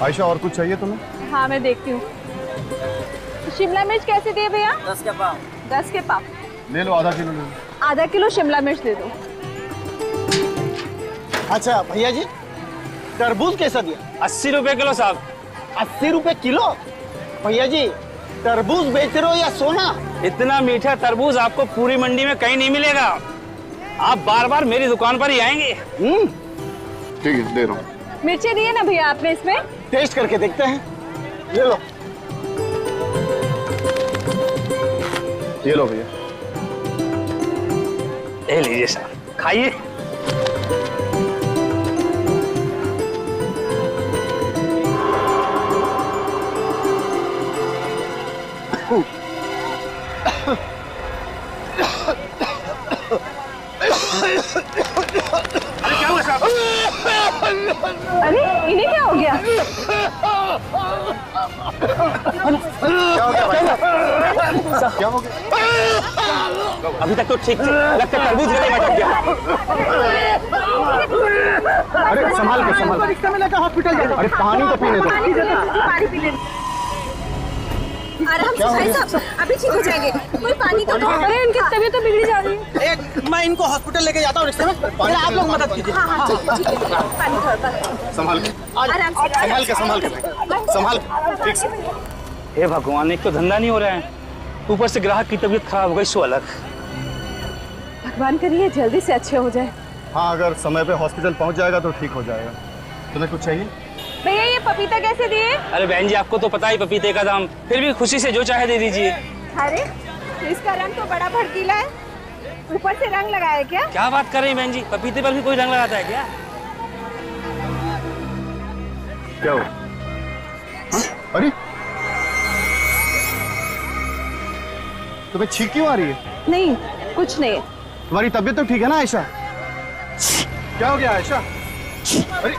आयशा और कुछ चाहिए तुम्हें? हाँ मैं देखती हूँ। शिमला मिर्च कैसे दिए भैया? 10 के पाव। 10 के पाव ले लो, आधा किलो ले लो। आधा किलो शिमला मिर्च दे दो। अच्छा भैया जी, तरबूज कैसा दिया? 80 रुपए किलो साहब। 80 रुपए किलो? भैया जी तरबूज बेच रहे हो या सोना? इतना मीठा तरबूज आपको पूरी मंडी में कहीं नहीं मिलेगा। आप बार बार मेरी दुकान पर ही आएंगे। ठीक है, दे रहा हूँ। मिर्ची दी है ना भैया आपने इसमें? टेस्ट करके देखते हैं। ले लो। ये लो भैया। ले लीजिए साहब, खाइए। अरे क्या हुआ साहब? अरे इन्हें क्या हो गया? क्या हो गया? अभी तक तो ठीक थे, लगता है तरबूज गले में अटक गया। अरे संभाल के, संभाल के। रिक्शा में लेकर हॉस्पिटल जाओ। अरे पानी तो पीने दो। पानी पी ले। आराम से भाई साहब, अभी ठीक हो जाएंगे। कोई पानी तो दो। अरे इनकी तबीयत तो बिगड़ी जा रही है। एक मैं इनको हॉस्पिटल लेके जाता हूँ रिक्शा में। जरा आप लोग मदद कीजिए। हाँ ठीक है, ठीक है। पानी थोड़ा संभाल के, आराम से। संभाल के, संभाल के भाई, संभाल के, ठीक से। हे भगवान, एक तो धंधा नहीं हो रहा है, ऊपर से ग्राहक की तबीयत खराब हो गई सो अलग। भगवान करिए जल्दी से अच्छे हो जाए। हाँ, अगर समय पे हॉस्पिटल पहुंच जाएगा तो ठीक हो जाएगा। तुम्हें कुछ चाहिए? भैया ये पपीता कैसे दिए? अरे बहन जी, आपको तो पता ही पपीते का दाम, फिर भी खुशी से जो चाहे दे दीजिए। अरे इसका रंग तो बड़ा भड़कीला है, ऊपर से रंग लगाया क्या? क्या बात कर रही हैं बहन जी, पपीते पर भी कोई रंग लगाता है क्या? क्या हो? अरे तुम्हें छींक क्यों आ रही है? नहीं कुछ नहीं। तुम्हारी तबीयत तो ठीक है ना आयशा? क्या हो गया आयशा? अरे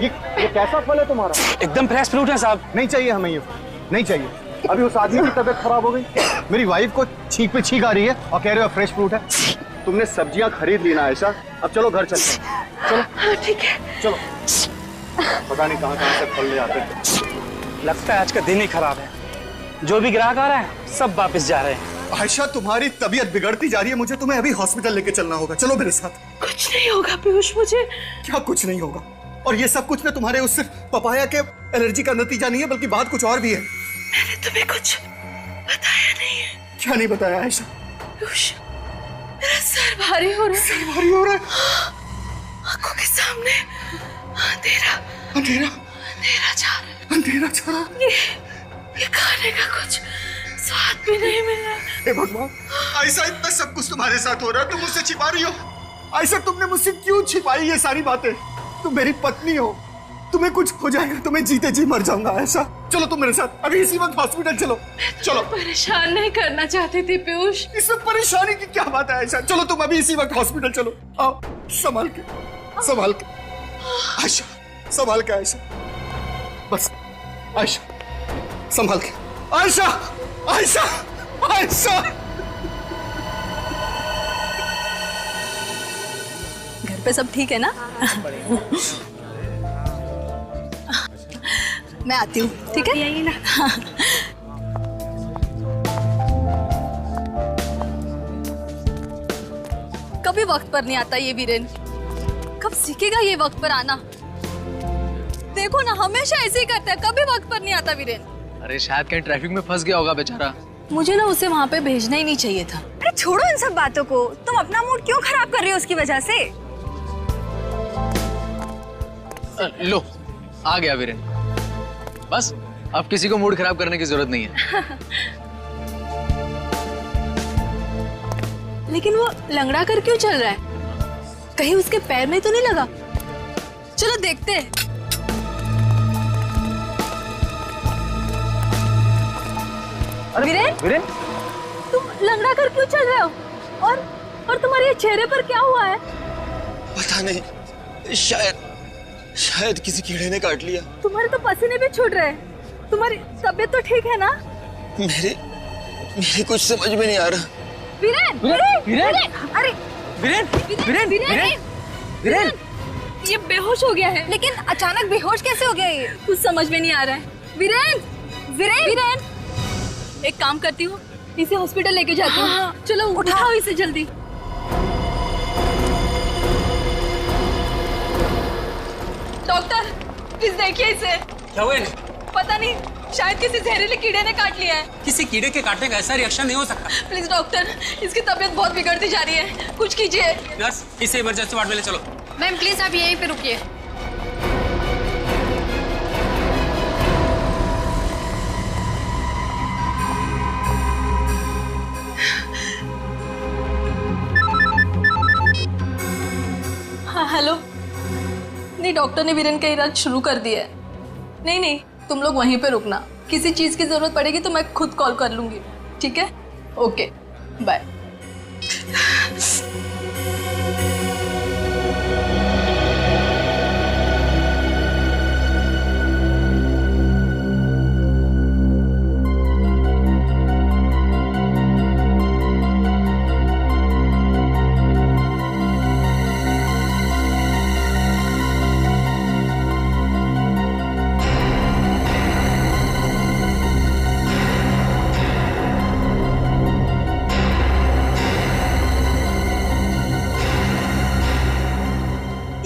ये कैसा फल है तुम्हारा? एकदम फ्रेश फ्रूट है साहब। नहीं चाहिए हमें ये, नहीं चाहिए। अभी उस आदमी की तबीयत खराब हो गई, मेरी वाइफ को छींक पे छींक आ रही है और कह रहे हो फ्रेश फ्रूट है। तुमने सब्जियां खरीद ली ना आयशा, अब चलो घर चलते हैं। चलो ठीक है चलो। पता नहीं कहाँ कहाँ से फल ले आते हैं। लगता है आज का दिन ही खराब है, जो भी ग्राहक आ रहा है सब वापस जा रहे हैं। आयशा तुम्हारी तबीयत बिगड़ती जा रही है, मुझे तुम्हें अभी हॉस्पिटल लेके चलना होगा। चलो मेरे साथ। कुछ नहीं होगा पीयूष मुझे। क्या कुछ नहीं होगा? और ये सब कुछ ना तुम्हारे उस पपाया के एलर्जी का नतीजा नहीं है, बल्कि बात कुछ और भी है। मैंने तुम्हें कुछ बताया नहीं है। क्या नहीं बताया आयशा? पीयूष मेरा सर भारी हो रहा है। सर भारी हो रहा है। आंखों के सामने अंधेरा अंधेरा अंधेरा जा रहा है। अंधेरा छा रहा है। ये खाने का कुछ स्वाद भी नहीं मिल रहा। हे भगवान, आयशा इतना सब कुछ तुम्हारे साथ हो रहा है, तुम मुझसे छिपा रही हो। आयशा तुमने मुझसे क्यों छिपाई ये सारी बातें? तुम मेरी पत्नी हो, तुम्हें कुछ हो जाएगा तो मैं जीते जी मर जाऊंगा। आयशा चलो तुम मेरे साथ, अभी इसी वक्त हॉस्पिटल चलो। चलो। परेशान नहीं करना चाहती थी पीयूष। इसमें परेशानी की क्या बात है आयशा? चलो तुम अभी इसी वक्त हॉस्पिटल चलो। आओ, संभाल के, संभाल के आयशा, संभाल के आयशा, बस आयशा संभाल के। आयशा, आयशा, आयशा। घर पे सब ठीक है ना? मैं आती हूँ, ठीक है? यही ना। कभी वक्त पर नहीं आता ये वीरेन, कब सीखेगा ये वक्त पर आना? देखो ना हमेशा ऐसे ही करता है, कभी वक्त पर नहीं आता वीरेन। अरे शायद कहीं ट्रैफिक में फंस गया होगा बेचारा। मुझे ना उसे वहाँ पे भेजना ही नहीं चाहिए था। अरे छोड़ो इन सब बातों को, तुम अपना मूड क्यों खराब कर रही हो उसकी वजह से? लो आ गया वीरेन, बस अब किसी को मूड खराब करने की जरूरत नहीं है। लेकिन वो लंगड़ा कर क्यों चल रहा है? कहीं उसके पैर में तो नहीं लगा? चलो देखते हैं। वीरेन, वीरेन तुम लंगड़ा कर क्यों चल रहे हो? और तुम्हारे चेहरे पर क्या हुआ है? पता नहीं, शायद किसी कीड़े ने काट लिया। तुम्हारे तो पसीने भी छूट रहे हैं। तुम्हारी तबीयत तो ठीक है ना? मेरे कुछ समझ में नहीं आ रहा। वीरेन, वीरेन, वीरेन, अरे वीरेन, वीरेन, वीरेन, वीरेन, ये बेहोश हो गया है। लेकिन अचानक बेहोश कैसे हो गया ये? कुछ समझ में नहीं आ रहा है। वीरेन, वीरेन, वीरेन, एक काम करती हूँ, इसे हॉस्पिटल लेके जाती हूँ। हाँ, चलो उठाओ इसे जल्दी। डॉक्टर, प्लीज देखिए इसे। क्या हुआ? पता नहीं, शायद किसी जहरीले कीड़े ने काट लिया है। किसी कीड़े के काटने का ऐसा रिएक्शन नहीं हो सकता। प्लीज डॉक्टर, इसकी तबीयत बहुत बिगड़ती जा रही है, कुछ कीजिए। नर्स, इसे इमरजेंसी वार्ड में ले चलो। मैम प्लीज आप यहीं पे रुकिए। हाँ हेलो। नहीं, डॉक्टर ने वीरेन का इलाज शुरू कर दिया है। नहीं नहीं, तुम लोग वहीं पे रुकना, किसी चीज की जरूरत पड़ेगी तो मैं खुद कॉल कर लूंगी, ठीक है? Okay bye.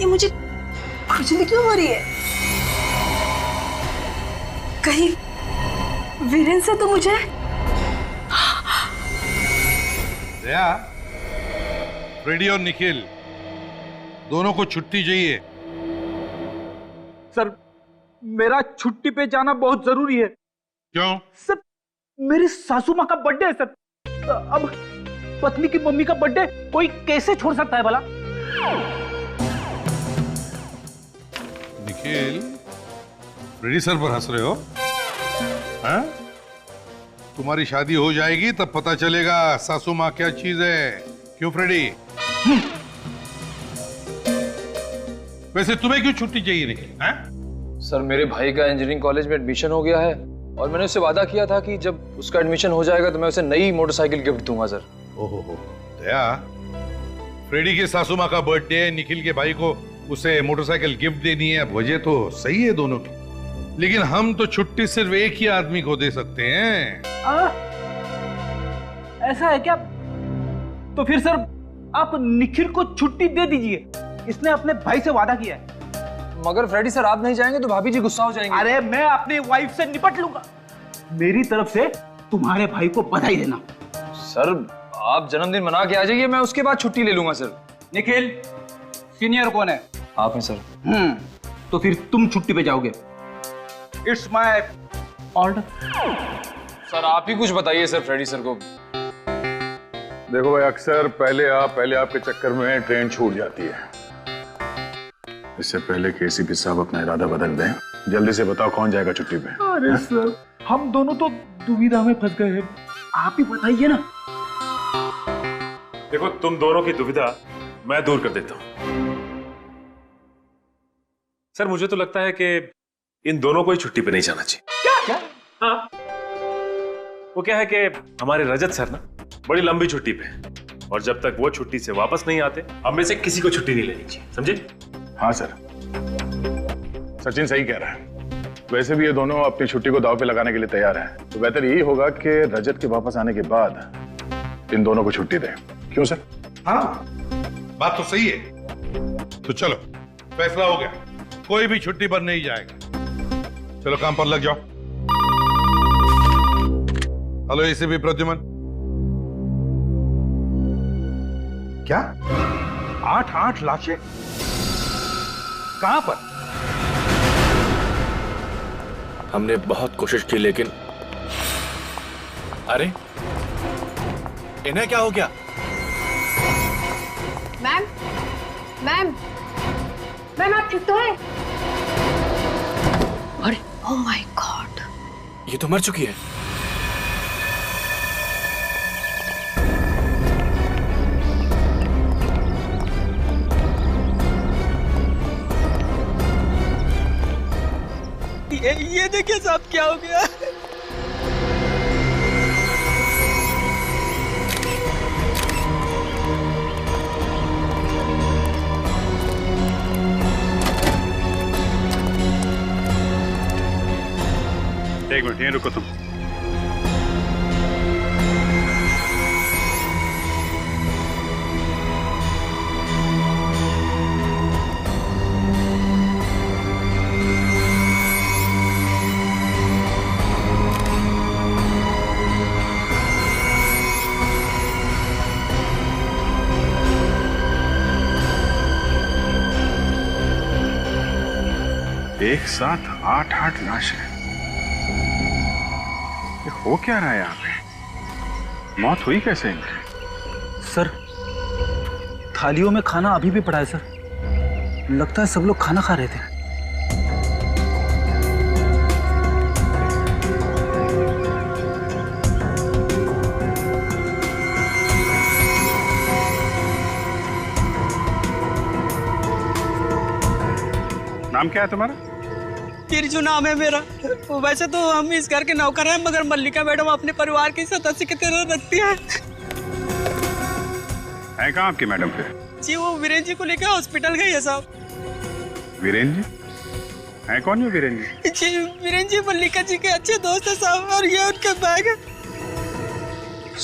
मुझे खुजली क्यों हो रही है? कहीं वीरेन से तो मुझे दया, फ्रेडी और निखिल दोनों को छुट्टी चाहिए। सर, मेरा छुट्टी पे जाना बहुत जरूरी है। क्यों? सर, मेरी सासू माँ का बर्थडे है सर। अब पत्नी की मम्मी का बर्थडे कोई कैसे छोड़ सकता है भला? निखिल, फ्रेडी सर पर हंस रहे हो? हाँ? तुम्हारी शादी हो जाएगी तब पता चलेगा सासू माँ क्या चीज है। क्यों फ्रेडी? वैसे तुम्हें क्यों छुट्टी चाहिए निखिल? हाँ? सर, मेरे भाई का इंजीनियरिंग कॉलेज में एडमिशन हो गया है और मैंने उससे वादा किया था कि जब उसका एडमिशन हो जाएगा तो मैं उसे नई मोटरसाइकिल गिफ्ट दूंगा सर। ओहो, दया, फ्रेडी की सासू माँ का बर्थडे है, निखिल के भाई को उसे मोटरसाइकिल गिफ्ट देनी है। वजह तो सही है दोनों की, लेकिन हम तो छुट्टी सिर्फ एक ही आदमी को दे सकते हैं। ऐसा है क्या? तो फिर सर आप निखिल को छुट्टी दे दीजिए, इसने अपने भाई से वादा किया है। मगर फ्रेडी सर, आप नहीं जाएंगे तो भाभी जी गुस्सा हो जाएंगे। अरे मैं अपनी वाइफ से निपट लूंगा। मेरी तरफ से तुम्हारे भाई को बधाई देना। सर, आप जन्मदिन मना के आ जाइए, मैं उसके बाद छुट्टी ले लूंगा सर। निखिल, सीनियर कौन है? आप हैं सर। तो फिर तुम छुट्टी पे जाओगे। It's my order. सर, आप ही कुछ बताइए सर फ्रेडी सर को। देखो भाई, अक्सर पहले आपके चक्कर में ट्रेन छूट जाती है। इससे पहले कि एसीपी साहब अपना इरादा बदल दें, जल्दी से बताओ कौन जाएगा छुट्टी पे? अरे सर, हम दोनों तो दुविधा में फंस गए हैं, आप ही बताइए ना। देखो, तुम दोनों की दुविधा मैं दूर कर देता हूं। सर, मुझे तो लगता है कि इन दोनों को ही छुट्टी पे नहीं जाना चाहिए। क्या? हाँ, वो क्या है कि हमारे रजत सर ना बड़ी लंबी छुट्टी पे हैं, और जब तक वो छुट्टी से वापस नहीं आते हम में से किसी को छुट्टी नहीं लेनी चाहिए, समझे? हाँ सर, सचिन सही कह रहा है। वैसे भी ये दोनों अपनी छुट्टी को दांव पे लगाने के लिए तैयार हैं, तो बेहतर यही होगा कि रजत के वापस आने के बाद इन दोनों को छुट्टी दें। क्यों सर? हाँ, बात तो सही है। तो चलो, फैसला हो गया, कोई भी छुट्टी पर नहीं जाएगा। चलो काम पर लग जाओ। Hello ACP Pradyuman. क्या 8 लाशें कहां पर? हमने बहुत कोशिश की, लेकिन अरे इन्हें क्या हो गया? मैम, मैम, मैम आप ठीक तो है? अरे ओह माय गॉड, ये तो मर चुकी है। ये देखिए साहब, क्या हो गया? एक मिनट यहीं रुको तुम। एक साथ 8 लाशें। ये हो क्या रहा है यहाँ पे? मौत हुई कैसे इनकी? सर थालियों में खाना अभी भी पड़ा है सर। लगता है सब लोग खाना खा रहे थे। नाम क्या है तुम्हारा? तिरजू नाम है मेरा। वैसे तो हम इस घर के नौकर हैं, मगर मल्लिका मैडम अपने परिवार के सदस्य की तरह रखती है। कहाँ आपकी मैडम फिर? जी वो वीरेन जी को लेकर हॉस्पिटल गई है साहब। वीरेन जी? है कौन है वीरेन जी? जी वीरेन जी मल्लिका जी के अच्छे दोस्त है साहब, और ये उनका बैग है।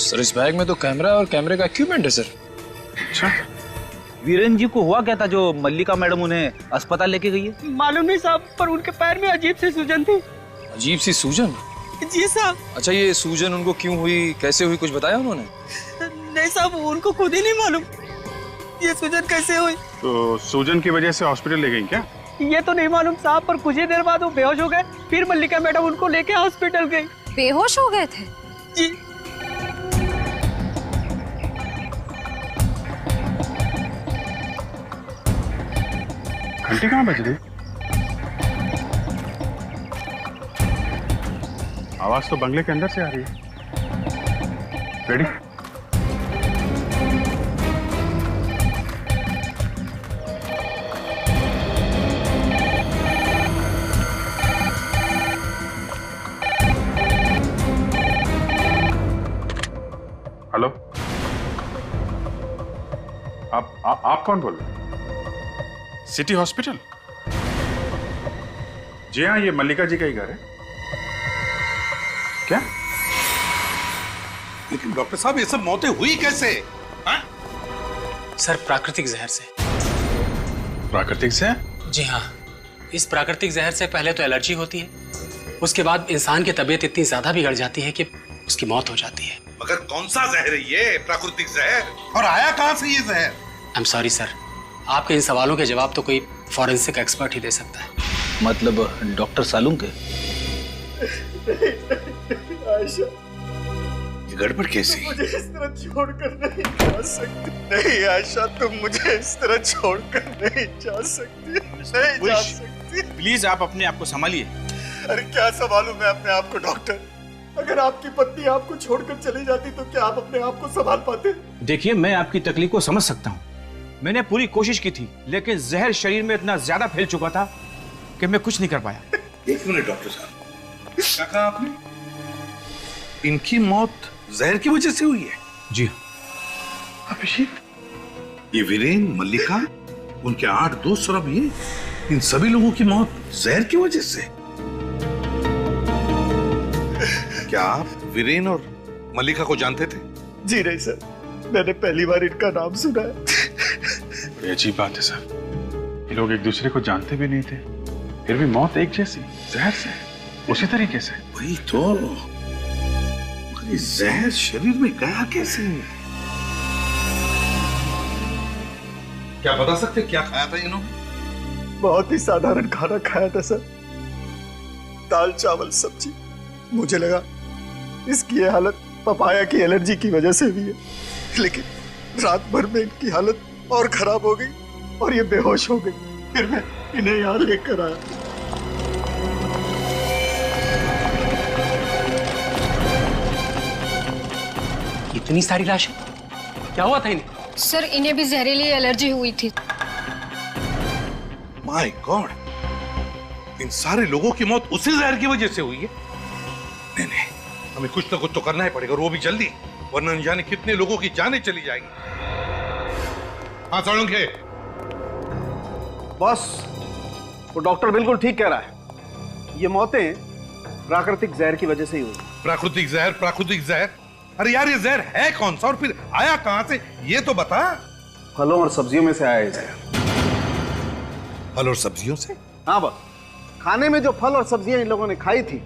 सर इस बैग में तो कैमरा और कैमरे का इक्विपमेंट है सर। अच्छा वीरेन जी को हुआ क्या था जो मल्लिका मैडम उन्हें अस्पताल लेके गई है? मालूम नहीं साहब, पर उनके पैर में अजीब सी सूजन थी। अजीब सी सूजन? जी साहब। अच्छा ये सूजन उनको क्यों हुई, कैसे हुई, कुछ बताया उन्होंने? नहीं साहब, उनको खुद ही नहीं मालूम ये सूजन कैसे हुई। तो सूजन की वजह से हॉस्पिटल ले गई क्या? ये तो नहीं मालूम साहब, पर कुछ ही देर बाद वो बेहोश हो गए। फिर मल्लिका मैडम उनको लेके हॉस्पिटल गई। बेहोश हो गए थे? जी। घंटी कहाँ बज रही? आवाज तो बंगले के अंदर से आ रही है। रेडी? हेलो, आप कौन बोल रहे हैं? City hospital? जी हाँ, ये मल्लिका जी का ही घर है। क्या? लेकिन डॉक्टर साहब ये सब मौतें हुई कैसे? सर प्राकृतिक जहर से। प्राकृतिक से? जी हाँ, इस प्राकृतिक जहर से पहले तो एलर्जी होती है, उसके बाद इंसान की तबीयत इतनी ज्यादा बिगड़ जाती है कि उसकी मौत हो जाती है। मगर कौन सा जहर है ये प्राकृतिक जहर, और आया कहां से ये जहर? आई एम सॉरी सर, आपके इन सवालों के जवाब तो कोई फॉरेंसिक एक्सपर्ट ही दे सकता है। मतलब डॉक्टर सालूम के? आयशा, ये गड़बड़ कैसी? मुझे इस तरह छोड़कर नहीं जा सकती। नहीं आयशा, तुम मुझे इस तरह छोड़कर नहीं जा सकती, नहीं जा सकती। प्लीज आप अपने आप को संभालिए। अरे क्या संभालूं मैं अपने आप को डॉक्टर? अगर आपकी पत्नी आपको छोड़कर चली जाती तो क्या आप अपने आप को संभाल पाते? देखिए, मैं आपकी तकलीफ को समझ सकता हूँ। मैंने पूरी कोशिश की थी, लेकिन जहर शरीर में इतना ज्यादा फैल चुका था कि मैं कुछ नहीं कर पाया। एक मिनट डॉक्टर साहब, क्या कहा आपने? इनकी मौत जहर की वजह से हुई है? जी अभिषेक, ये वीरेन, मल्लिका, उनके 8 दोस्त और अब ये, इन सभी लोगों की मौत जहर की वजह से? क्या आप वीरेन और मल्लिका को जानते थे? जी नहीं सर, मैंने पहली बार इनका नाम सुना है। बड़ी अजीब बात है सर, ये लोग एक दूसरे को जानते भी नहीं थे, फिर भी मौत एक जैसी, जहर से, उसी तरीके से। वही तो, मगर ये जहर शरीर में गया कैसे? क्या बता सकते क्या खाया था इन्होंने? बहुत ही साधारण खाना खाया था सर, दाल चावल सब्जी। मुझे लगा इसकी ये हालत पपाया की एलर्जी की वजह से हुई है, लेकिन रात भर में इनकी हालत और खराब हो गई और ये बेहोश हो गई। फिर मैं इन्हें यहाँ लेकर आया। इतनी सारी लाशें, क्या हुआ था इन्हें? सर इन्हें भी जहरीली एलर्जी हुई थी। माय गॉड, इन सारे लोगों की मौत उसी जहर की वजह से हुई है। नहीं नहीं, हमें कुछ ना कुछ तो करना ही पड़ेगा, और वो भी जल्दी, वरना न जाने कितने लोगों की जानें चली जाएंगी। हाँ साळुंखे। बॉस, वो डॉक्टर बिल्कुल ठीक कह रहा है। ये मौतें प्राकृतिक जहर की वजह से ही हुई। प्राकृतिक जहर, प्राकृतिक जहर? अरे यार, ये जहर है कौन सा और फिर आया कहां से, ये तो बता। फलों और सब्जियों में से आया ये जहर। फल और सब्जियों से? हाँ बस, खाने में जो फल और सब्जियां इन लोगों ने खाई थी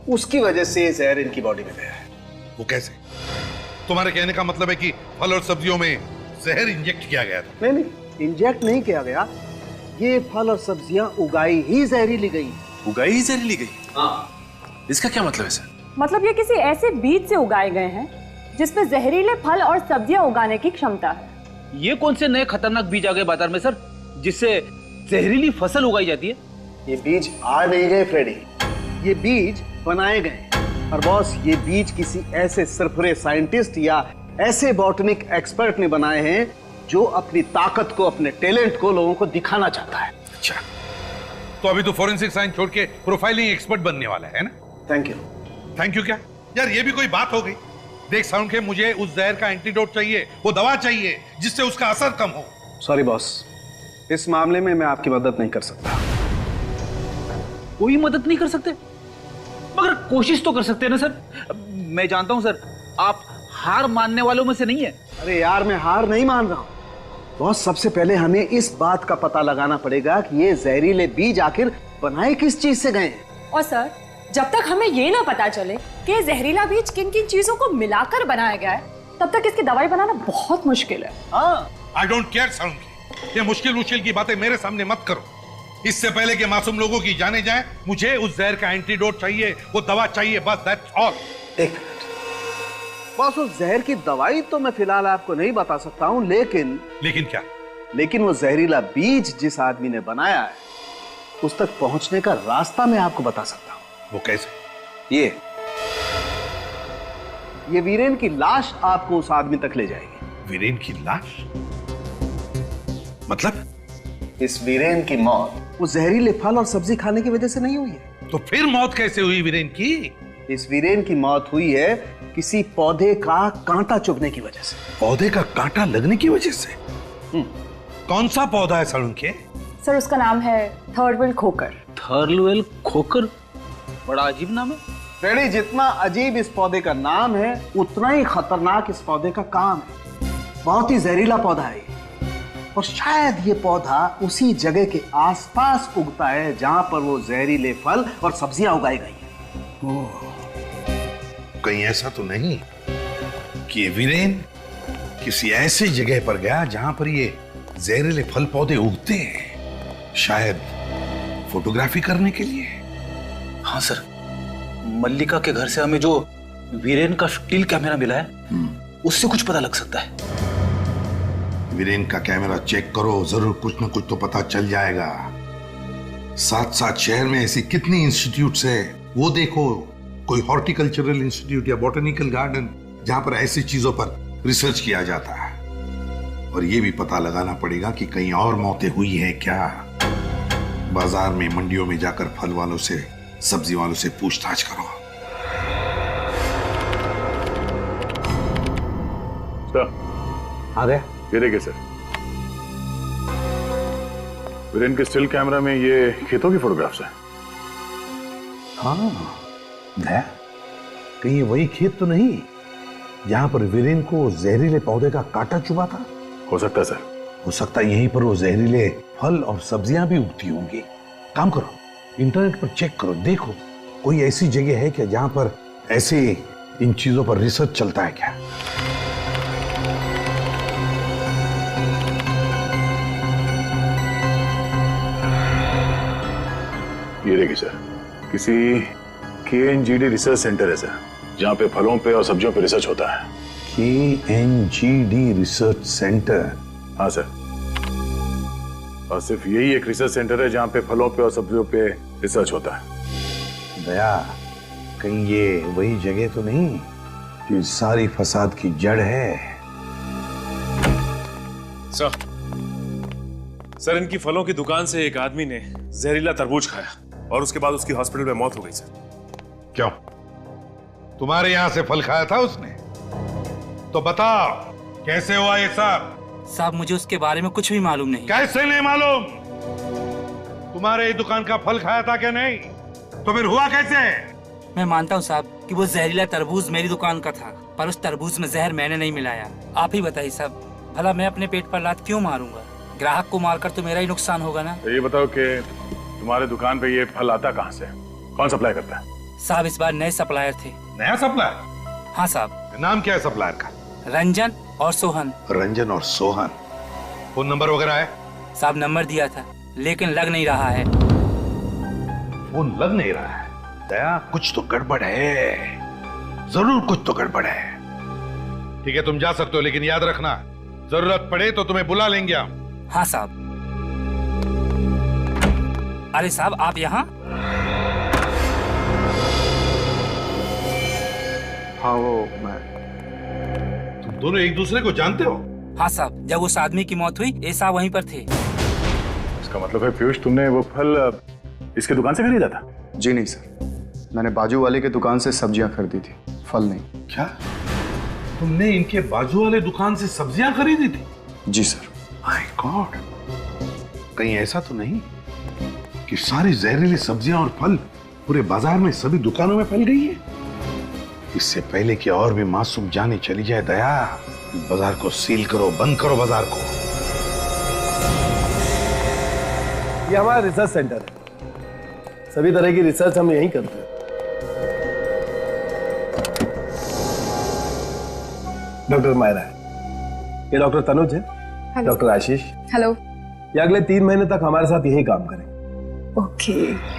उसकी वजह से ये जहर इनकी बॉडी में गया है। वो कैसे? तुम्हारे कहने का मतलब है कि फल और सब्जियों में जहर इंजेक्ट किया गया था? नहीं, इंजेक्ट नहीं किया गया, ये फल और सब्जियां उगाई ही जहरीली गई। उगाई ही जहरीली गई? हाँ। इसका क्या मतलब है सर? मतलब ये किसी ऐसे बीज से उगाए गए हैं जिसमें जहरीले फल और सब्जियां उगाने की क्षमता है। ये कौन से नए खतरनाक बीज आ गए बाजार में सर, जिससे जहरीली फसल उगाई जाती है? ये बीज आ नहीं गए फ्रेडी, ये बीज बनाए गए। और बॉस, ये बीज किसी ऐसे सरफरे साइंटिस्ट या ऐसे बॉटनिक एक्सपर्ट ने बनाए हैं जो अपनी ताकत को, अपने टैलेंट को लोगों को दिखाना चाहता है। अच्छा, तो अभी तो फोरेंसिक साइंस छोड़ के प्रोफाइलिंग एक्सपर्ट बनने वाला है ना? Thank you. थैंक यू क्या यार, ये भी कोई बात हो गई? देख साउंड के, मुझे उस जहर का एंटीडोट चाहिए, वो दवा चाहिए जिससे उसका असर कम हो। सॉरी बॉस, इस मामले में मैं आपकी मदद नहीं कर सकता। कोई मदद नहीं कर सकते? मगर कोशिश तो कर सकते हैं ना सर। मैं जानता हूं सर, आप हार मानने वालों में से नहीं है। अरे यार, मैं हार नहीं मान रहा हूं बॉस। सबसे पहले हमें इस बात का पता लगाना पड़ेगा कि ये जहरीले बीज आखिर बनाए किस चीज से गए हैं। और सर, जब तक हमें ये ना पता चले कि ये जहरीला बीज किन किन चीजों को मिलाकर बनाया गया है, तब तक इसकी दवाई बनाना बहुत मुश्किल है। आई डोंट केयर साउंड के, ये मुश्किल की बातें मेरे सामने मत करो। इससे पहले कि मासूम लोगों की जाने जाए, मुझे उस जहर का एंटीडोट चाहिए, वो दवा चाहिए, बस दैट्स ऑल। एक मिनट बॉस, उस जहर की दवाई तो मैं फिलहाल आपको नहीं बता सकता हूं, लेकिन क्या? लेकिन वो जहरीला बीज जिस आदमी ने बनाया है उस तक पहुंचने का रास्ता मैं आपको बता सकता हूं। वो कैसे? ये वीरेन की लाश आपको उस आदमी तक ले जाएगी। वीरेन की लाश? मतलब? इस वीरेन की मौत वो जहरीले फल और सब्जी खाने की वजह से नहीं हुई है। तो फिर मौत कैसे हुई वीरेन की? इस वीरेन की मौत हुई है किसी पौधे का कांटा चुभने की वजह से। पौधे का कांटा लगने की वजह से? कौन सा पौधा है सड़ुन के? सर, उसका नाम है थर्डवेल खोकर। थर्डवेल खोकर? बड़ा अजीब नाम है फ्रेडी। जितना अजीब इस पौधे का नाम है, उतना ही खतरनाक इस पौधे का काम है। बहुत ही जहरीला पौधा है और शायद ये पौधा उसी जगह के आसपास उगता है जहां पर वो जहरीले फल और सब्जियां उगाई गई हैं। कहीं ऐसा तो नहीं कि ये वीरेन किसी ऐसी जगह पर गया जहां पर ये जहरीले फल पौधे उगते हैं, शायद फोटोग्राफी करने के लिए? हाँ सर, मल्लिका के घर से हमें जो वीरेन का स्टिल कैमरा मिला है उससे कुछ पता लग सकता है। वीरेन का कैमरा चेक करो, जरूर कुछ ना कुछ तो पता चल जाएगा। साथ साथ शहर में ऐसी कितनी इंस्टीट्यूट्स है, वो देखो। कोई हॉर्टिकल्चरल इंस्टीट्यूट या बॉटनिकल गार्डन जहां पर ऐसी चीजों पर रिसर्च किया जाता है। और ये भी पता लगाना पड़ेगा कि कहीं और मौतें हुई है क्या। बाजार में, मंडियों में जाकर फल वालों से, सब्जी वालों से पूछताछ करो। आ गया? ये देखिए सर, वीरेन के स्टिल कैमरा में ये खेतों की फोटोग्राफ्स है। हाँ, दया, कहीं ये वही खेत तो नहीं जहां पर वीरेन को जहरीले पौधे का कांटा चुभा था? हो सकता है सर। हो सकता है यहीं पर वो जहरीले फल और सब्जियां भी उगती होंगी। काम करो, इंटरनेट पर चेक करो, देखो कोई ऐसी जगह है क्या जहां पर ऐसे इन चीजों पर रिसर्च चलता है क्या? ये देखिए सर, किसी KNGD रिसर्च सेंटर है सर, जहां पे फलों पे और सब्जियों पे रिसर्च होता है। KNGD research centre? हाँ सर, और सिर्फ यही एक रिसर्च सेंटर है जहां पे फलों पे और सब्जियों पे रिसर्च होता है। दया, कहीं ये वही जगह तो नहीं कि सारी फसाद की जड़ है? सर, इनकी फलों की दुकान से एक आदमी ने जहरीला तरबूज खाया और उसके बाद उसकी हॉस्पिटल में मौत हो गई सर। क्यों? तुम्हारे यहां से फल खाया था उसने? तो बताओ कैसे हुआ ये सब? साहब, मुझे उसके बारे में कुछ भी मालूम नहीं। कैसे नहीं मालूम? तुम्हारे दुकान का फल खाया था क्या नहीं? तो फिर हुआ कैसे? मैं मानता हूँ साहब कि वो जहरीला तरबूज मेरी दुकान का था, पर उस तरबूज में जहर मैंने नहीं मिलाया। आप ही बताइए साहब, भला मैं अपने पेट पर लात क्यों मारूंगा? ग्राहक को मारकर तो मेरा ही नुकसान होगा ना। तो ये बताओ कि तुम्हारे दुकान पे ये फल आता कहाँ से? कौन सप्लाई करता है? साहब इस बार नए सप्लायर थे। नया सप्लायर? हाँ साहब। नाम क्या है सप्लायर का? रंजन और सोहन। रंजन और सोहन। फोन नंबर वगैरह है? साहब नंबर दिया था लेकिन लग नहीं रहा है। फोन लग नहीं रहा है? दया, कुछ तो गड़बड़ है, जरूर कुछ तो गड़बड़ है। ठीक है, तुम जा सकते हो, लेकिन याद रखना जरूरत पड़े तो तुम्हें बुला लेंगे हम। हाँ साहब। अरे साहब आप यहाँ? हाँ वो मैं। तुम दोनों एक दूसरे को जानते हो? हाँ साहब, जब उस आदमी की मौत हुई ये साहब वहीं पर थे। इसका मतलब है पीयूष, तुमने वो फल इसके दुकान से खरीदा था? जी नहीं सर, मैंने बाजू वाले की दुकान से सब्जियां खरीदी थी, फल नहीं। क्या तुमने इनके बाजू वाले दुकान से सब्जियां खरीदी थी? जी सर। माय गॉड, कहीं ऐसा तो नहीं कि सारी जहरीली सब्जियां और फल पूरे बाजार में सभी दुकानों में फैल गई है? इससे पहले कि और भी मासूम जाने चली जाए दया, बाजार को सील करो, बंद करो बाजार को। ये हमारा रिसर्च सेंटर है, सभी तरह की रिसर्च हम यहीं करते हैं। डॉक्टर मायरा है, ये डॉक्टर तनुज है, डॉक्टर आशीष। हेलो। ये अगले 3 महीने तक हमारे साथ यहीं काम करेंगे। ओके।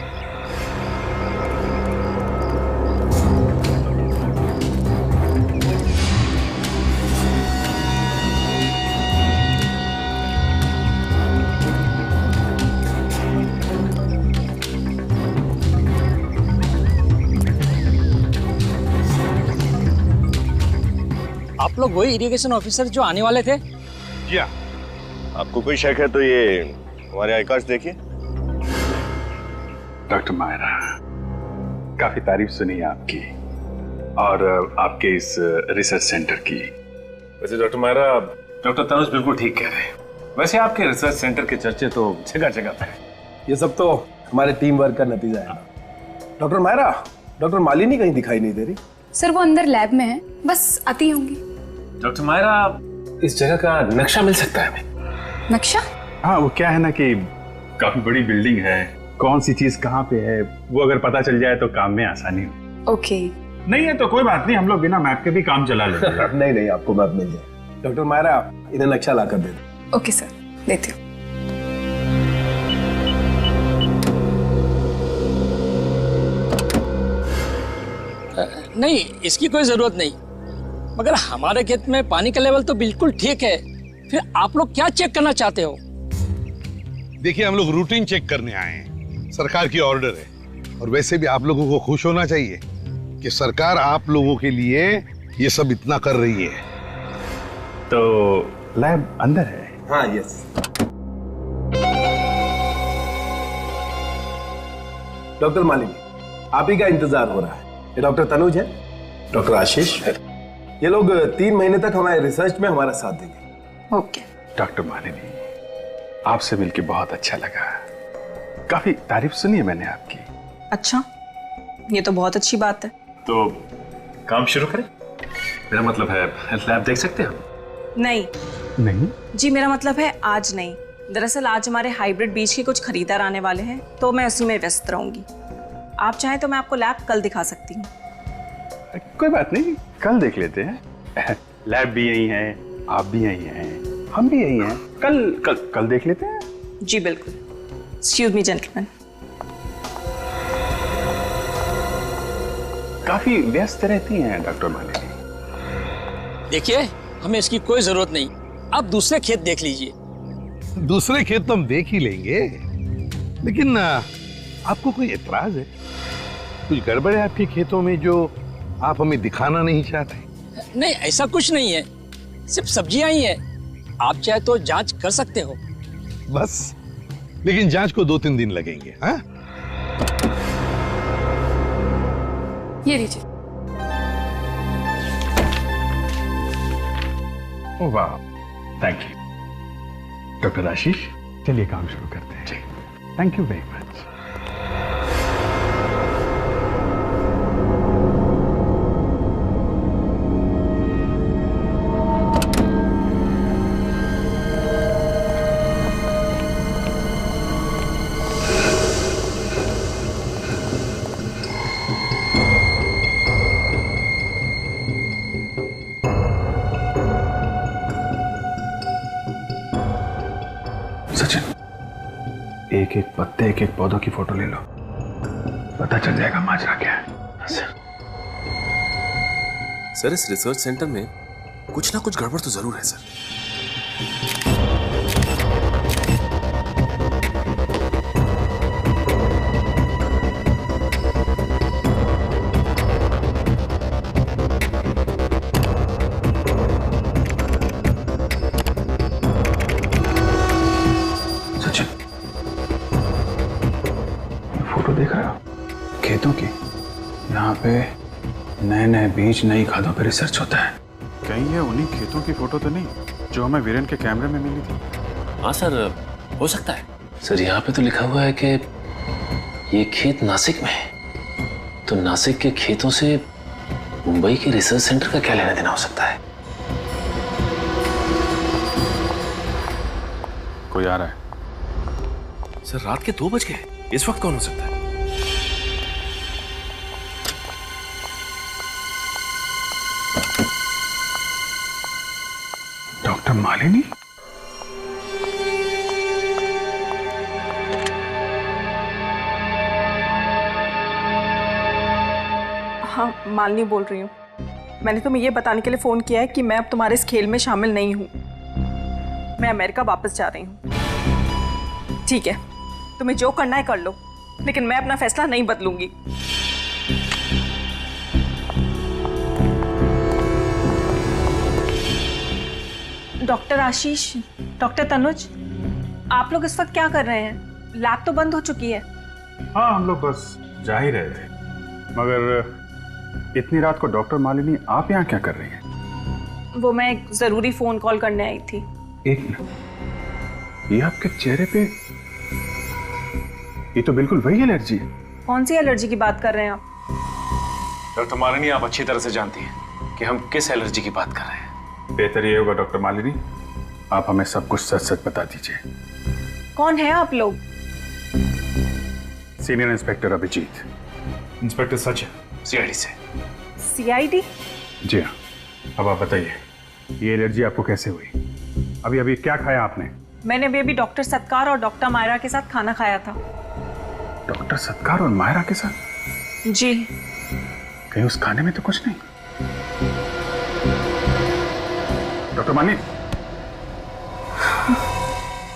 आप लोग वही इरिगेशन ऑफिसर जो आने वाले थे? जी हाँ। आपको कोई शक है तो ये हमारे आई कार्ड देखिए। डॉक्टर मायरा, काफी तारीफ सुनी है आपकी और आपके इस रिसर्च सेंटर की। वैसे डॉक्टर मायरा, डॉक्टर तनुज बिल्कुल ठीक कह रहे हैं। वैसे आपके रिसर्च सेंटर के चर्चे तो जगह जगह पे हैं। ये सब तो हमारे टीम वर्क का नतीजा है। डॉक्टर मायरा, डॉक्टर मालिनी कहीं दिखाई नहीं दे रही। सर वो अंदर लैब में है, बस आती होंगी। डॉक्टर मायरा, इस जगह का नक्शा मिल सकता है हमें? नक्शा? हाँ, वो क्या है ना कि काफी बड़ी बिल्डिंग है, कौन सी चीज कहाँ पे है वो अगर पता चल जाए तो काम में आसानी हो। ओके। नहीं है तो कोई बात नहीं, हम लोग बिना मैप के भी काम चला लेंगे। नहीं नहीं, आपको मैप मिल जाए। डॉक्टर मायरा, इन्हें नक्शा लाकर दे दो। ओके सर, देती हूँ। नहीं, इसकी कोई जरूरत नहीं, मगर हमारे खेत में पानी का लेवल तो बिल्कुल ठीक है, फिर आप लोग क्या चेक करना चाहते हो? देखिए, हम लोग रूटीन चेक करने आए हैं, सरकार की ऑर्डर है। और वैसे भी आप लोगों को खुश होना चाहिए कि सरकार आप लोगों के लिए ये सब इतना कर रही है। तो लैब अंदर है? हाँ, यस। डॉक्टर मालिनी, आप ही का इंतजार हो रहा है। ये डॉक्टर तनुज है, डॉक्टर आशीष है। ये लोग 3 महीने तक हमारे रिसर्च में हमारा साथ देंगे। ओके। डॉक्टर मालिनी, आपसे मिलके बहुत अच्छा लगा, काफी तारीफ सुनी है मैंने आपकी। अच्छा, ये तो बहुत अच्छी बात है। तो काम शुरू करें? मेरा मतलब है लैब देख सकते हैं हम? नहीं नहीं जी, मेरा मतलब है आज नहीं। दरअसल आज हमारे हाइब्रिड बीज के कुछ खरीदार आने वाले हैं, तो मैं उसी में व्यस्त रहूंगी। आप चाहें तो मैं आपको लैब कल दिखा सकती हूँ। कोई बात नहीं, कल देख लेते हैं। लैब भी यही है, आप भी यही हैं, हम भी यही हैं। कल देख लेते हैं। जी बिल्कुल। Excuse me gentleman. काफी व्यस्त रहती हैं डॉक्टर मालिनी। देखिए, हमें इसकी कोई जरूरत नहीं, आप दूसरे खेत देख लीजिए। दूसरे खेत तो हम देख ही लेंगे, लेकिन आपको कोई एतराज है? कुछ गड़बड़ है आपके खेतों में जो आप हमें दिखाना नहीं चाहते? नहीं, ऐसा कुछ नहीं है, सिर्फ सब्जियां ही है। आप चाहे तो जांच कर सकते हो। बस, लेकिन जांच को 2-3 दिन लगेंगे। हाँ? ये लीजिए। ओह वाह, थैंक यू। डॉक्टर आशीष, चलिए काम शुरू करते हैं। Thank you very much. Sachin, एक एक पत्ते, एक एक पौधों की फोटो ले लो, पता चल जाएगा माजरा क्या है। सर, इस रिसर्च सेंटर में कुछ ना कुछ गड़बड़ तो जरूर है सर। सचिन, फोटो देख रहे हो खेतों की? यहाँ पे नए नए बीज, नई खादों पे रिसर्च होता है। कहीं ये उन्हीं खेतों की फोटो तो नहीं जो हमें वीरेन के कैमरे में मिली थी? हाँ सर, हो सकता है। सर, यहाँ पे तो लिखा हुआ है कि ये खेत नासिक में है, तो नासिक के खेतों से मुंबई के रिसर्च सेंटर का क्या लेना देना हो सकता है? कोई आ रहा है। सर, रात के 2 बज गए, इस वक्त कौन हो सकता है? डॉक्टर मालिनी? हाँ, मालिनी बोल रही हूँ। मैंने तुम्हें ये बताने के लिए फोन किया है कि मैं अब तुम्हारे इस खेल में शामिल नहीं हूँ। मैं अमेरिका वापस जा रही हूँ। ठीक है, तुम्हें जो करना है कर लो, लेकिन मैं अपना फैसला नहीं बदलूंगी। डॉक्टर आशीष, डॉक्टर तनुज, आप लोग इस वक्त क्या कर रहे हैं? लैब तो बंद हो चुकी है। हाँ, हम लोग बस जा ही रहे थे, मगर इतनी रात को डॉक्टर मालिनी आप यहाँ क्या कर रही हैं? वो मैं एक जरूरी फोन कॉल करने आई थी। एक मिनट, ये आपके चेहरे पे, ये तो बिल्कुल वही एलर्जी है। कौन सी एलर्जी की बात कर रहे हैं आप? डॉक्टर मालिनी, आप अच्छी तरह से जानती हैं कि हम किस एलर्जी की बात कर रहे हैं। बेहतर ये होगा डॉक्टर मालिनी, आप हमें सब कुछ सच सच बता दीजिए। कौन है आप लोग? Senior inspector Abhijeet. इंस्पेक्टर सच है, सीआईडी से। सीआईडी? जी हाँ। अब आप बताइए, ये एलर्जी आपको कैसे हुई? अभी अभी क्या खाया आपने? मैंने अभी डॉक्टर सत्कार और डॉक्टर मायरा के साथ खाना खाया था। डॉक्टर सत्कार और मायरा के साथ? जी। कहीं उस खाने में तो कुछ नहीं? डॉक्टर मालिनी,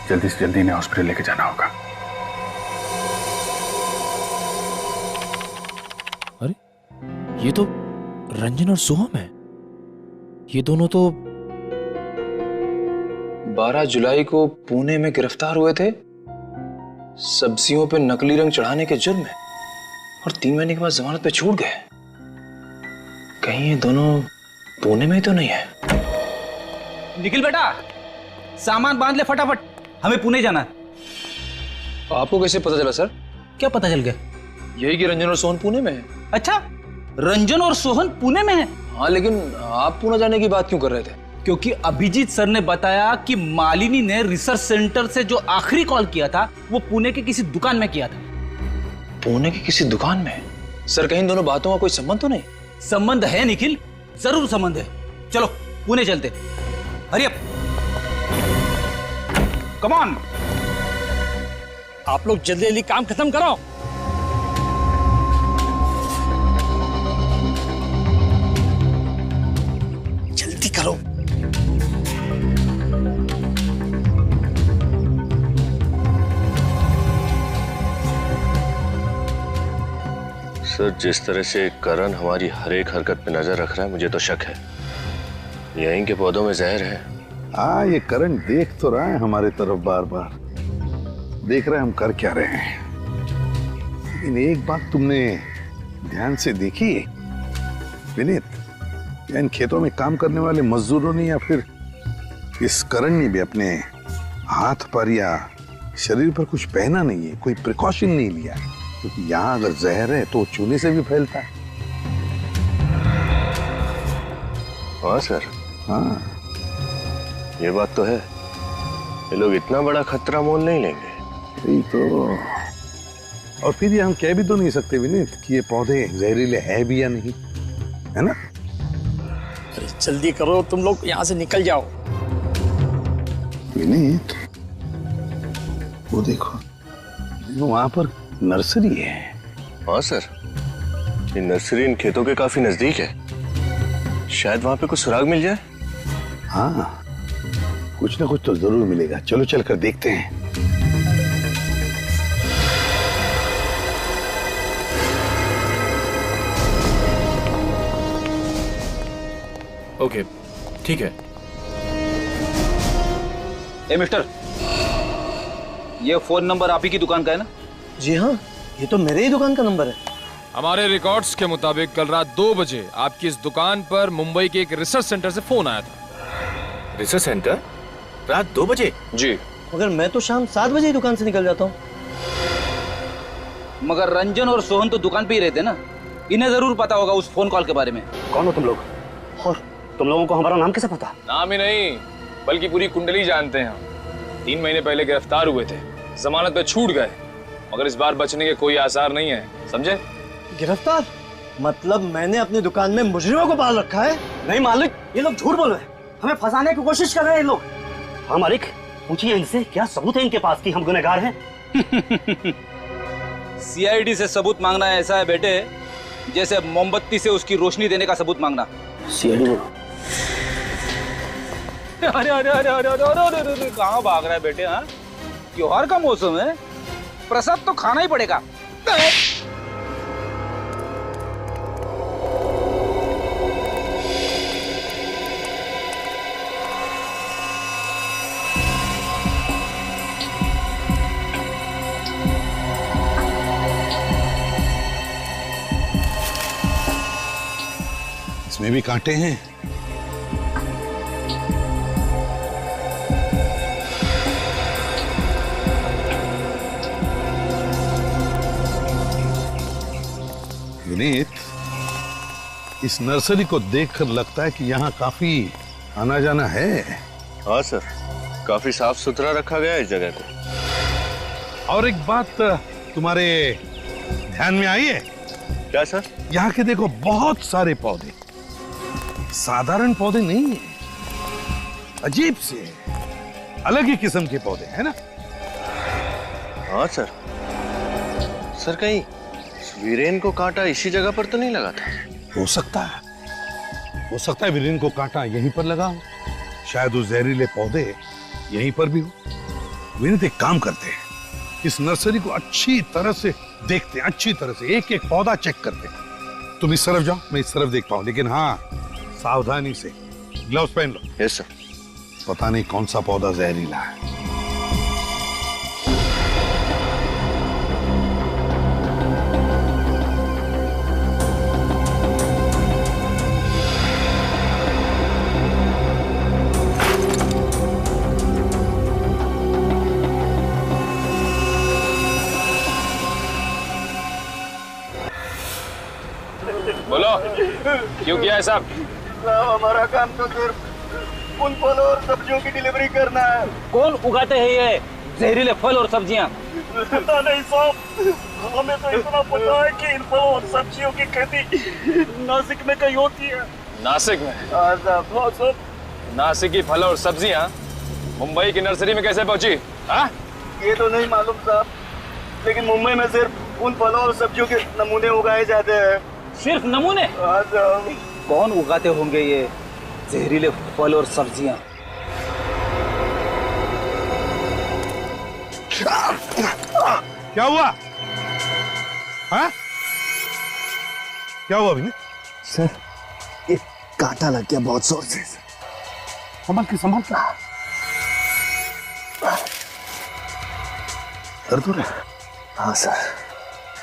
जल्दी से जल्दी इन्हें हॉस्पिटल लेके जाना होगा। अरे, ये तो रंजन और सोहम है। ये दोनों तो 12 जुलाई को पुणे में गिरफ्तार हुए थे सब्जियों पे नकली रंग चढ़ाने के जुर्म में, और 3 महीने के बाद जमानत पे छूट गए। कहीं ये दोनों पुणे में ही तो नहीं है? निखिल बेटा, सामान बांध ले फटाफट, हमें पुणे जाना है। आपको कैसे पता चला सर? क्या पता चल गया? यही कि रंजन और सोहन पुणे में है। अच्छा, रंजन और सोहन पुणे में है? हाँ, लेकिन आप पुणे जाने की बात क्यों कर रहे थे? क्योंकि अभिजीत सर ने बताया कि मालिनी ने रिसर्च सेंटर से जो आखिरी कॉल किया था वो पुणे के किसी दुकान में किया था। पुणे की किसी दुकान में? सर, कहीं दोनों बातों का कोई संबंध तो नहीं? संबंध है निखिल, जरूर संबंध है। चलो पुणे चलते, हरी अप, कम ऑन। आप लोग जल्दी जल्दी काम खत्म करो। जल्दी करो। सर, जिस तरह से करण हमारी हर एक हरकत पे नजर रख रहा है, मुझे तो शक है यहीं के पौधों में जहर है। हाँ, ये करण देख तो रहा है हमारे तरफ, बार बार देख रहे हैं हम कर क्या रहे हैं। लेकिन एक बात तुमने ध्यान से देखी विनीत, या इन खेतों में काम करने वाले मजदूरों ने या फिर इस करण ने भी अपने हाथ पर या शरीर पर कुछ पहना नहीं है, कोई प्रिकॉशन नहीं लिया, क्योंकि यहाँ अगर जहर है तो चूने से भी फैलता है। हाँ सर। हाँ, ये बात तो है। ये लोग इतना बड़ा खतरा मोल नहीं लेंगे। यही तो। और फिर ये हम कह भी तो नहीं सकते विनीत कि ये पौधे जहरीले है भी या नहीं, है ना? अरे जल्दी करो, तुम लोग यहाँ से निकल जाओ। विनीत, वो देखो, वहां पर नर्सरी है। हाँ सर, ये नर्सरी इन खेतों के काफी नजदीक है। शायद वहां पे कुछ सुराग मिल जाए। हाँ, कुछ ना कुछ तो जरूर मिलेगा। चलो चलकर देखते हैं। ओके, ठीक है। ए मिस्टर, ये फोन नंबर आप ही की दुकान का है ना? जी हाँ, ये तो मेरे ही दुकान का नंबर है। हमारे रिकॉर्ड्स के मुताबिक कल रात 2 बजे आपकी इस दुकान पर मुंबई के एक रिसर्च सेंटर से फोन आया था। Research centre? रात 2 बजे? जी। मगर मैं तो शाम 7 बजे ही दुकान से निकल जाता हूँ। मगर रंजन और सोहन तो दुकान पे ही रहते ना, इन्हें जरूर पता होगा उस फोन कॉल के बारे में। कौन हो तुम लोग? और तुम लोगों को हमारा नाम कैसे पता? नाम ही नहीं, बल्कि पूरी कुंडली जानते हैं हम। 3 महीने पहले गिरफ्तार हुए थे, जमानत पे छूट गए, मगर इस बार बचने के कोई आसार नहीं है, समझे? गिरफ्तार? मतलब मैंने अपनी दुकान में मुजरिमों को पाल रखा है? नहीं मालिक, ये लोग झूठ बोल रहे हैं, हमें फंसाने की कोशिश कर रहे हैं ये लोग। हाँ मालिक, पूछिए इनसे क्या सबूत है इनके पास कि हम गुनहगार हैं। सीआईडी से सबूत मांगना ऐसा है बेटे, जैसे मोमबत्ती से उसकी रोशनी देने का सबूत मांगना। सीआईडी बोलो। अरे अरे अरे अरे अरे अरे अरे अरे कहाँ भाग रहा है बेटे? हाँ, त्योहार का मौसम है, प्रसाद तो खाना ही पड़ेगा। इसमें भी कांटे हैं। विनीत, इस नर्सरी को देखकर लगता है कि यहाँ काफी आना जाना है। हाँ सर, काफी साफ सुथरा रखा गया है इस जगह को। और एक बात तुम्हारे ध्यान में आई है? क्या सर? यहाँ के देखो बहुत सारे पौधे, साधारण पौधे नहीं है, अजीब से अलग ही किस्म के पौधे हैं ना? हाँ सर। सर कहीं वीरेन को कांटा इसी जगह पर तो नहीं लगा था? हो सकता है वीरेन को कांटा यहीं पर लगा हो, शायद वो जहरीले पौधे यहीं पर भी हो। विनीत, एक काम करते हैं, इस नर्सरी को अच्छी तरह से देखते हैं, अच्छी तरह से एक एक पौधा चेक करते हैं। तुम इस तरफ जाओ, मैं इस तरफ देखता हूं, लेकिन हाँ सावधानी से। ग्लव्स पहन लो। Yes sir. पता नहीं कौन सा पौधा जहरीला है। बोलो, क्यों किया है सब? हमारा काम तो सिर्फ उन फलों और सब्जियों की डिलीवरी करना है। कौन उगाते हैं ये जहरीले फल और सब्जियां? पता नहीं साहब, हमें तो इतना पता है कि इन फलों और सब्जियों की खेती नासिक में कहीं होती है। नासिक में? हाँ साहब। नासिक की फल और सब्जियां मुंबई की नर्सरी में कैसे पहुंची? हाँ? ये तो नहीं मालूम साहब, लेकिन मुंबई में सिर्फ उन फलों और सब्जियों के नमूने उगाए जाते हैं। सिर्फ नमूने? हाँ साहब। कौन उगाते होंगे ये जहरीले फल और सब्जियां? क्या हुआ? हाँ? क्या हुआ विनीत? सर, ये कांटा लग गया बहुत जोर से। संभाल के। दर्द हो रहा है? हाँ सर।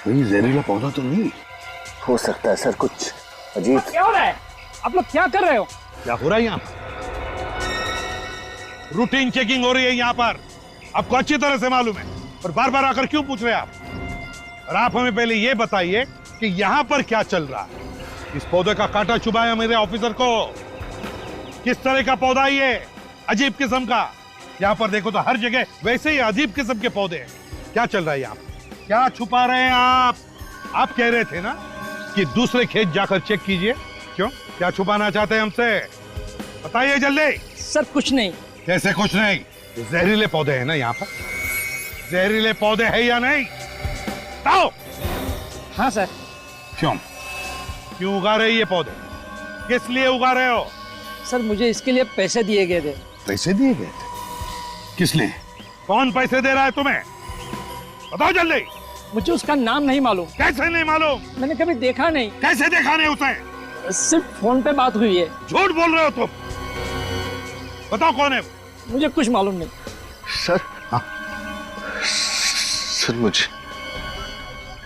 कोई जहरीला पौधा तो नहीं? हो सकता है सर, कुछ अजीब। क्या हो रहा है? आप लोग क्या कर रहे हो? क्या हो रहा है यहाँ? रूटीन चेकिंग हो रही है यहाँ पर, आपको अच्छी तरह से मालूम है, और बार बार आकर क्यों पूछ रहे हैं आप? और आप हमें पहले ये बताइए कि यहाँ पर क्या चल रहा है? इस पौधे का कांटा चुभाया मेरे ऑफिसर को। किस तरह का पौधा ये? अजीब किस्म का। यहाँ पर देखो तो हर जगह वैसे ही अजीब किस्म के पौधे हैं। क्या चल रहा है यहाँ पर? क्या छुपा रहे हैं आप? आप कह रहे थे ना कि दूसरे खेत जाकर चेक कीजिए। क्यों, क्या छुपाना चाहते हैं हमसे? बताइए जल्दी। सर कुछ नहीं। कैसे कुछ नहीं? जहरीले पौधे हैं ना यहाँ पर, जहरीले पौधे हैं या नहीं? बताओ। हाँ सर। क्यों क्यों उगा रहे ये पौधे? किस लिए उगा रहे हो? सर मुझे इसके लिए पैसे दिए गए थे। पैसे दिए गए थे? किस लिए? कौन पैसे दे रहा है तुम्हें? बताओ जल्दी। मुझे उसका नाम नहीं मालूम। कैसे नहीं मालूम? मैंने कभी देखा नहीं। कैसे देखा नहीं उसे? सिर्फ फोन पे बात हुई है। झूठ बोल रहे हो तुम। बताओ कौन है? मुझे कुछ मालूम नहीं। सर सर मुझे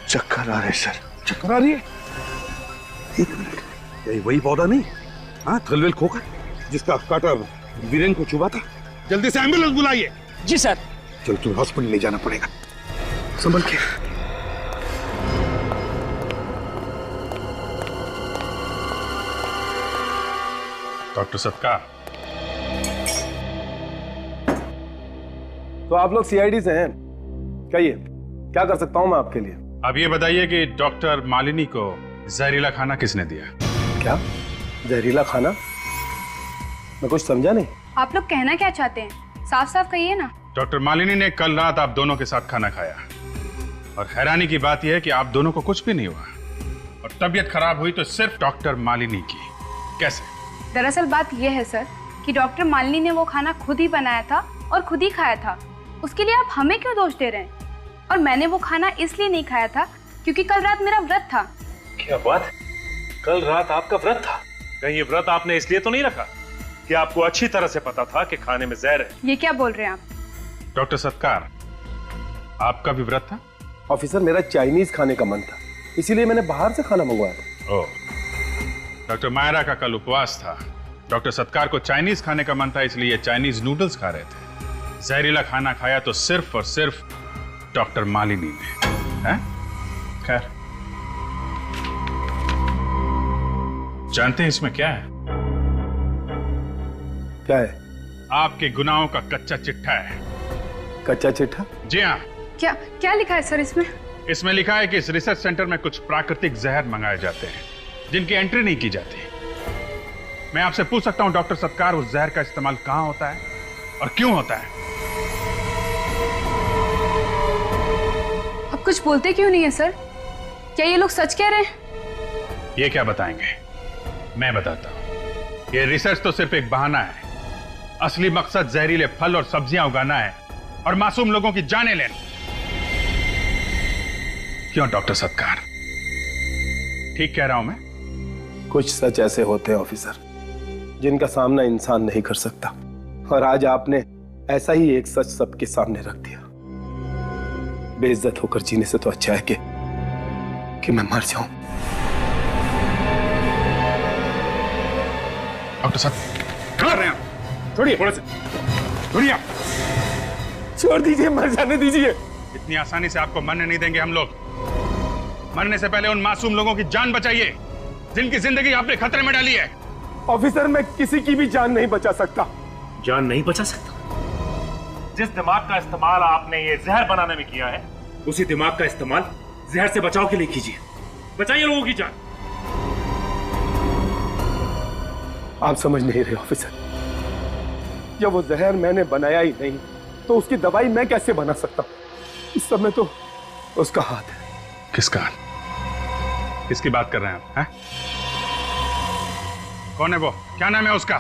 चक्कर आ रहे सर। चक्कर आ रही है? एक मिनट, यही वही पौधा नहीं? हाँ, थलवेल खोखर जिसका कांटा वीरेन को चुभा था। जल्दी से एम्बुलेंस बुलाइए। जी सर। चल तुम्हें हॉस्पिटल ले जाना पड़ेगा, संभल के। डॉक्टर सत्कार, तो आप लोग सीआईडी से हैं? कहिए, क्या कर सकता हूं मैं आपके लिए? अब ये बताइए कि डॉक्टर मालिनी को जहरीला खाना किसने दिया? क्या जहरीला खाना? मैं कुछ समझा नहीं। आप लोग कहना क्या चाहते हैं? साफ साफ कहिए ना। डॉक्टर मालिनी ने कल रात आप दोनों के साथ खाना खाया और हैरानी की बात यह है कि आप दोनों को कुछ भी नहीं हुआ और तबीयत खराब हुई तो सिर्फ डॉक्टर मालिनी की। कैसे? दरअसल बात यह है सर कि डॉक्टर मालिनी ने वो खाना खुद ही बनाया था और खुद ही खाया था। उसके लिए आप हमें क्यों दोष दे रहे हैं? और मैंने वो खाना इसलिए नहीं खाया था क्योंकि कल रात मेरा व्रत था। क्या बात? कल रात आपका व्रत था? कहीं ये व्रत आपने इसलिए तो नहीं रखा कि आपको अच्छी तरह से पता था कि खाने में जहर है? ये क्या बोल रहे हैं आप? डॉक्टर सत्कार, आपका भी व्रत था? ऑफिसर, मेरा चाइनीज खाने का मन था, इसीलिए मैंने बाहर से खाना मंगवाया था। ओह, डॉक्टर मायरा का कल उपवास था। डॉक्टर सत्कार को चाइनीज खाने का मन था, इसलिए चाइनीज नूडल्स खा रहे थे। जहरीला खाना खाया तो सिर्फ और सिर्फ डॉक्टर मालिनी ने। हैं? खैर, जानते हैं इसमें क्या है? क्या है? आपके गुनाहों का कच्चा चिट्ठा है। कच्चा चिट्ठा? जी हाँ। क्या क्या लिखा है सर इसमें? इसमें लिखा है कि इस रिसर्च सेंटर में कुछ प्राकृतिक जहर मंगाए जाते हैं जिनकी एंट्री नहीं की जाती। मैं आपसे पूछ सकता हूं डॉक्टर सत्कार, उस जहर का इस्तेमाल कहां होता है और क्यों होता है? आप कुछ बोलते क्यों नहीं है सर? क्या ये लोग सच कह रहे हैं? ये क्या बताएंगे, मैं बताता हूं। ये रिसर्च तो सिर्फ एक बहाना है। असली मकसद जहरीले फल और सब्जियां उगाना है और मासूम लोगों की जानें लेना। क्यों डॉक्टर सत्कार, ठीक कह रहा हूं मैं? कुछ सच ऐसे होते हैं ऑफिसर जिनका सामना इंसान नहीं कर सकता, और आज आपने ऐसा ही एक सच सबके सामने रख दिया। बेइज्जत होकर जीने से तो अच्छा है कि मैं मर जाऊं। डॉक्टर साहब कर रहे हैं? छोड़िए, थोड़े से छोड़िए, छोड़ दीजिए, मर जाने दीजिए। इतनी आसानी से आपको मरने नहीं देंगे हम लोग। मरने से पहले उन मासूम लोगों की जान बचाइए जिनकी जिंदगी आपने खतरे में डाली है। ऑफिसर, मैं किसी की भी जान नहीं बचा सकता। जान नहीं बचा सकता? जिस दिमाग का इस्तेमाल आपने ये जहर बनाने में किया है, उसी दिमाग का इस्तेमाल जहर से बचाव के लिए कीजिए। बचाइए लोगों की जान। आप समझ नहीं रहे ऑफिसर, जब वो जहर मैंने बनाया ही नहीं तो उसकी दवाई मैं कैसे बना सकता? इस समय तो उसका हाथ है। किसका हाथ? किसकी बात कर रहे हैं आप? हैं? कौन है वो? क्या नाम है उसका?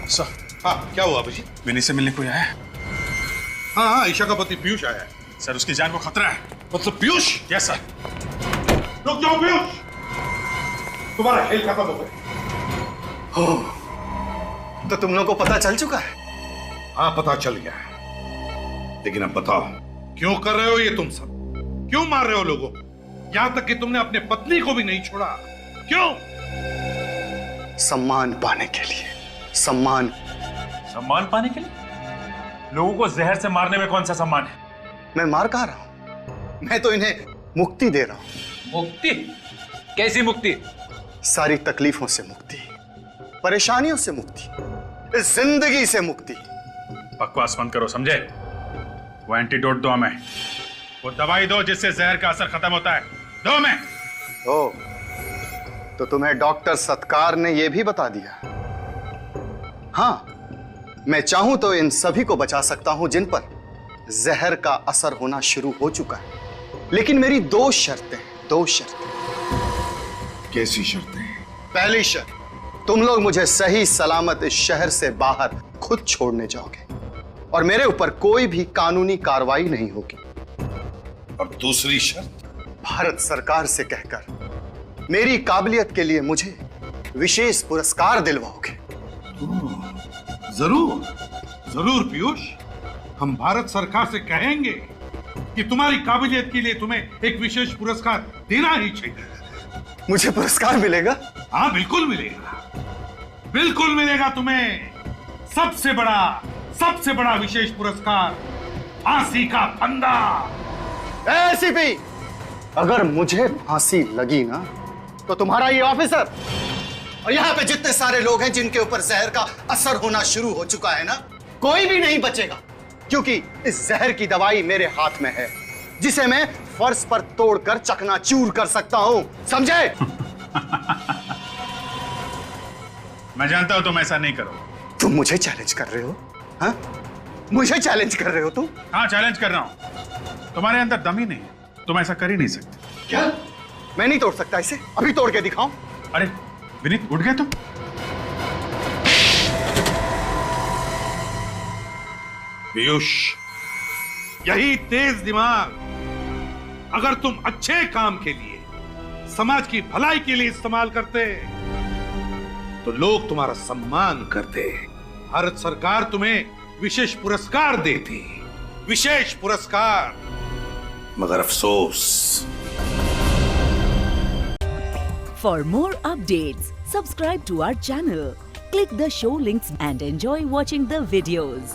सर, हाँ, क्या हुआ अभिजीत? विनी से मिलने कोई आया है? हाँ हाँ, ईशा का पति पीयूष आया है। सर, उसकी जान को खतरा है। मतलब पीयूष? Yes sir. रुक जाओ पीयूष, तुम्हारा खेल खत्म हो गया। तो तुम लोगों को पता चल चुका है? हाँ, पता चल गया है। लेकिन अब बताओ, क्यों कर रहे हो ये तुम सब? क्यों मार रहे हो लोगों को? यहां तक कि तुमने अपने पत्नी को भी नहीं छोड़ा। क्यों? सम्मान पाने के लिए। सम्मान। सम्मान पाने के लिए? लोगों को जहर से मारने में कौन सा सम्मान है? मैं मार कहा रहा हूं, मैं तो इन्हें मुक्ति दे रहा हूं। मुक्ति? कैसी मुक्ति? सारी तकलीफों से मुक्ति, परेशानियों से मुक्ति, इस जिंदगी से मुक्ति। बकवास बंद करो, समझे? वो एंटीडोट दो हमें, वो दवाई दो जिससे जहर का असर खत्म होता है। दो हमें। ओ, तो तुम्हें डॉक्टर सत्कार ने यह भी बता दिया। हाँ, मैं चाहूं तो इन सभी को बचा सकता हूं जिन पर जहर का असर होना शुरू हो चुका है, लेकिन मेरी दो शर्तें हैं, दो शर्तें। कैसी शर्तें? पहली शर्त, तुम लोग मुझे सही सलामत इस शहर से बाहर खुद छोड़ने जाओगे और मेरे ऊपर कोई भी कानूनी कार्रवाई नहीं होगी। और दूसरी शर्त? भारत सरकार से कहकर मेरी काबिलियत के लिए मुझे विशेष पुरस्कार दिलवाओगे। जरूर जरूर पीयूष, हम भारत सरकार से कहेंगे कि तुम्हारी काबिलियत के लिए तुम्हें एक विशेष पुरस्कार देना ही चाहिए। मुझे पुरस्कार मिलेगा? हाँ बिल्कुल मिलेगा, बिल्कुल मिलेगा तुम्हें। सबसे बड़ा विशेष पुरस्कार, फांसी का फंदा। एसीपी, अगर मुझे फांसी लगी ना तो तुम्हारा ये ऑफिसर और यहाँ पे जितने सारे लोग हैं जिनके ऊपर जहर का असर होना शुरू हो चुका है ना, कोई भी नहीं बचेगा, क्योंकि इस जहर की दवाई मेरे हाथ में है, जिसे मैं फर्श पर तोड़कर चकनाचूर कर सकता हूं, समझे? मैं जानता हूं तुम ऐसा नहीं करो। तुम मुझे चैलेंज कर रहे हो? हाँ, मुझे चैलेंज कर रहे हो तुम? हाँ, चैलेंज कर रहा हूं। तुम्हारे अंदर दम ही नहीं है, तुम ऐसा कर ही नहीं सकते। क्या? मैं नहीं तोड़ सकता इसे? अभी तोड़ के दिखाऊं? अरे विनीत, उठ गए तुम? पीयूष, यही तेज दिमाग अगर तुम अच्छे काम के लिए, समाज की भलाई के लिए इस्तेमाल करते तो लोग तुम्हारा सम्मान करते। भारत सरकार तुम्हें विशेष पुरस्कार देती, विशेष पुरस्कार। मगर अफसोस। For more updates, subscribe to our channel, click the show links and enjoy watching the videos.